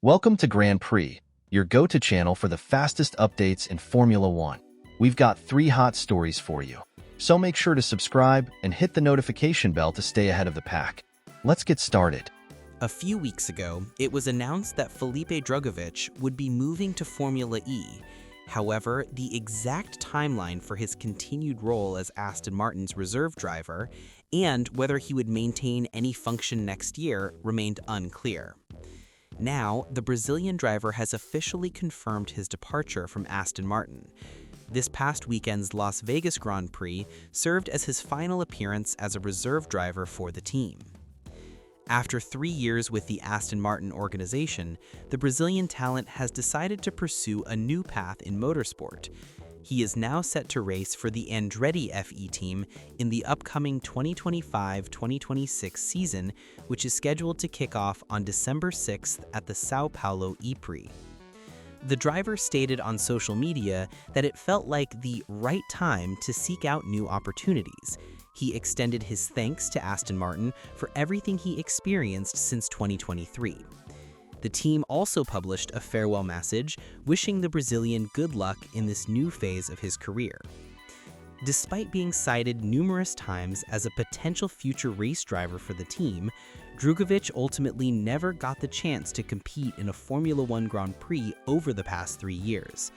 Welcome to Grand Prix, your go-to channel for the fastest updates in Formula One. We've got 3 hot stories for you, so make sure to subscribe and hit the notification bell to stay ahead of the pack. Let's get started. A few weeks ago, it was announced that Felipe Drugovich would be moving to Formula E. However, the exact timeline for his continued role as Aston Martin's reserve driver and whether he would maintain any function next year remained unclear. Now, the Brazilian driver has officially confirmed his departure from Aston Martin. This past weekend's Las Vegas Grand Prix served as his final appearance as a reserve driver for the team. After 3 years with the Aston Martin organization, the Brazilian talent has decided to pursue a new path in motorsport. He is now set to race for the Andretti FE team in the upcoming 2025-2026 season, which is scheduled to kick off on December 6th at the São Paulo E-Prix. The driver stated on social media that it felt like the right time to seek out new opportunities. He extended his thanks to Aston Martin for everything he experienced since 2023. The team also published a farewell message wishing the Brazilian good luck in this new phase of his career. Despite being cited numerous times as a potential future race driver for the team, Drugovich ultimately never got the chance to compete in a Formula One Grand Prix over the past 3 years.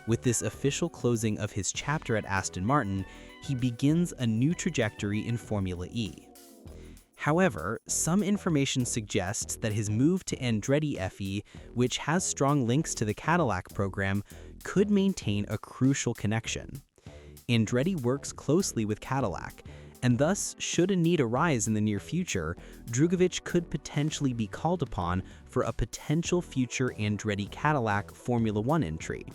With this official closing of his chapter at Aston Martin, he begins a new trajectory in Formula E. However, some information suggests that his move to Andretti FE, which has strong links to the Cadillac program, could maintain a crucial connection. Andretti works closely with Cadillac, and thus, should a need arise in the near future, Drugovich could potentially be called upon for a potential future Andretti Cadillac Formula One entry.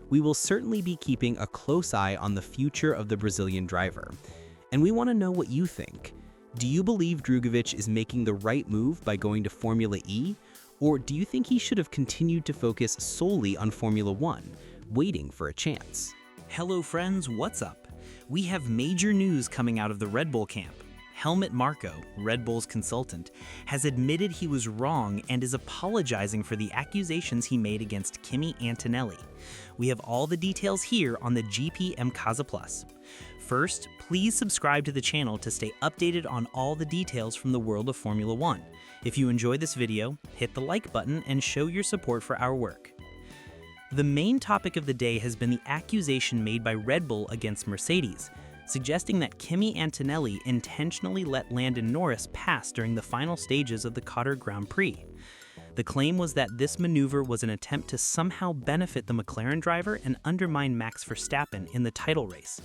We will certainly be keeping a close eye on the future of the Brazilian driver, and we want to know what you think. Do you believe Drugovich is making the right move by going to Formula E? Or do you think he should have continued to focus solely on Formula One, waiting for a chance? Hello friends, what's up? We have major news coming out of the Red Bull camp. Helmut Marko, Red Bull's consultant, has admitted he was wrong and is apologizing for the accusations he made against Kimi Antonelli. We have all the details here on the GP Casa Plus. First, please subscribe to the channel to stay updated on all the details from the world of Formula One. If you enjoyed this video, hit the like button and show your support for our work. The main topic of the day has been the accusation made by Red Bull against Mercedes, suggesting that Kimi Antonelli intentionally let Lando Norris pass during the final stages of the Qatar Grand Prix. The claim was that this maneuver was an attempt to somehow benefit the McLaren driver and undermine Max Verstappen in the title race.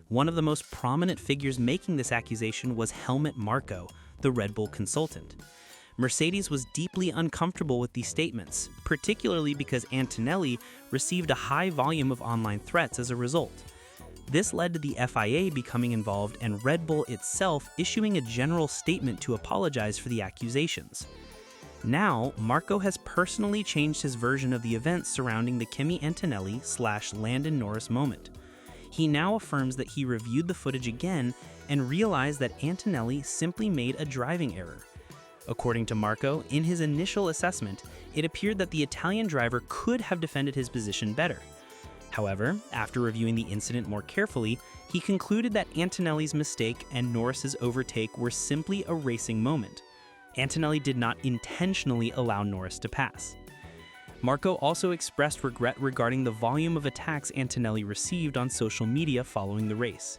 One of the most prominent figures making this accusation was Helmut Marko, the Red Bull consultant. Mercedes was deeply uncomfortable with these statements, particularly because Antonelli received a high volume of online threats as a result. This led to the FIA becoming involved and Red Bull itself issuing a general statement to apologize for the accusations. Now, Marko has personally changed his version of the events surrounding the Kimi Antonelli/Lando Norris moment. He now affirms that he reviewed the footage again and realized that Antonelli simply made a driving error. According to Marko, in his initial assessment, it appeared that the Italian driver could have defended his position better. However, after reviewing the incident more carefully, he concluded that Antonelli's mistake and Norris's overtake were simply a racing moment. Antonelli did not intentionally allow Norris to pass. Marko also expressed regret regarding the volume of attacks Antonelli received on social media following the race.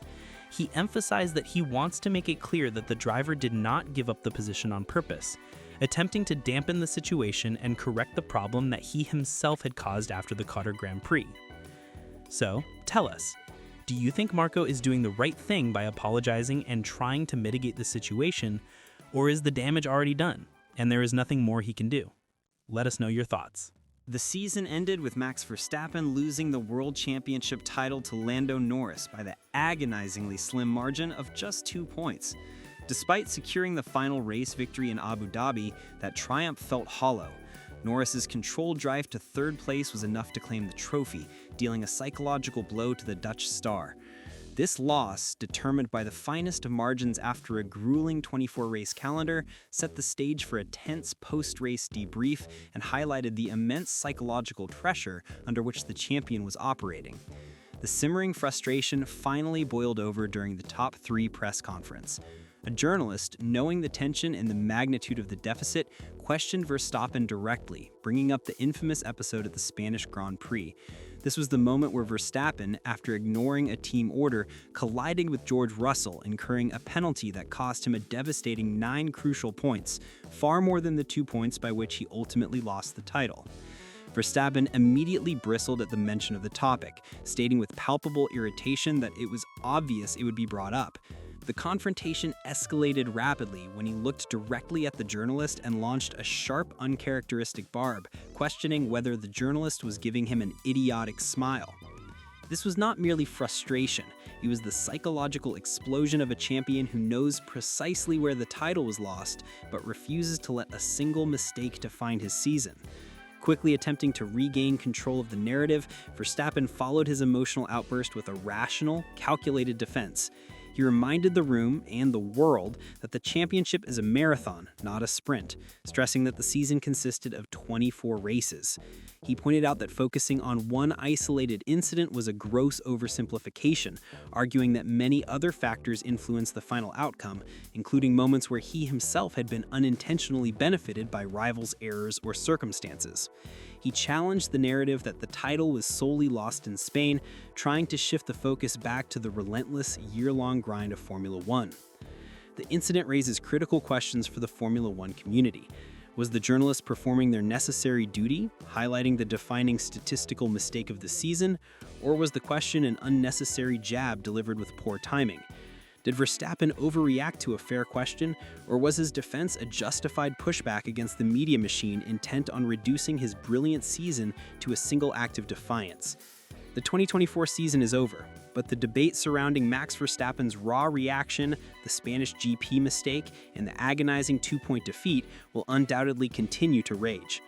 He emphasized that he wants to make it clear that the driver did not give up the position on purpose, attempting to dampen the situation and correct the problem that he himself had caused after the Qatar Grand Prix. So, tell us, do you think Marko is doing the right thing by apologizing and trying to mitigate the situation, or is the damage already done and there is nothing more he can do? Let us know your thoughts. The season ended with Max Verstappen losing the World Championship title to Lando Norris by the agonizingly slim margin of just 2 points. Despite securing the final race victory in Abu Dhabi, that triumph felt hollow. Norris's controlled drive to third place was enough to claim the trophy, dealing a psychological blow to the Dutch star. This loss, determined by the finest of margins after a grueling 24-race calendar, set the stage for a tense post-race debrief and highlighted the immense psychological pressure under which the champion was operating. The simmering frustration finally boiled over during the top 3 press conference. A journalist, knowing the tension and the magnitude of the deficit, questioned Verstappen directly, bringing up the infamous episode at the Spanish Grand Prix. This was the moment where Verstappen, after ignoring a team order, collided with George Russell, incurring a penalty that cost him a devastating 9 crucial points, far more than the 2 points by which he ultimately lost the title. Verstappen immediately bristled at the mention of the topic, stating with palpable irritation that it was obvious it would be brought up. The confrontation escalated rapidly when he looked directly at the journalist and launched a sharp, uncharacteristic barb, questioning whether the journalist was giving him an idiotic smile. This was not merely frustration, it was the psychological explosion of a champion who knows precisely where the title was lost, but refuses to let a single mistake define his season. Quickly attempting to regain control of the narrative, Verstappen followed his emotional outburst with a rational, calculated defense. He reminded the room and the world that the championship is a marathon, not a sprint, stressing that the season consisted of 24 races. He pointed out that focusing on one isolated incident was a gross oversimplification, arguing that many other factors influenced the final outcome, including moments where he himself had been unintentionally benefited by rivals' errors or circumstances. He challenged the narrative that the title was solely lost in Spain, trying to shift the focus back to the relentless, year-long grind of Formula One. The incident raises critical questions for the Formula One community. Was the journalist performing their necessary duty, highlighting the defining statistical mistake of the season, or was the question an unnecessary jab delivered with poor timing? Did Verstappen overreact to a fair question, or was his defense a justified pushback against the media machine intent on reducing his brilliant season to a single act of defiance? The 2024 season is over, but the debate surrounding Max Verstappen's raw reaction, the Spanish GP mistake, and the agonizing 2-point defeat will undoubtedly continue to rage.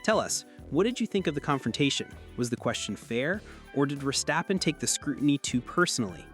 Tell us, what did you think of the confrontation? Was the question fair, or did Verstappen take the scrutiny too personally?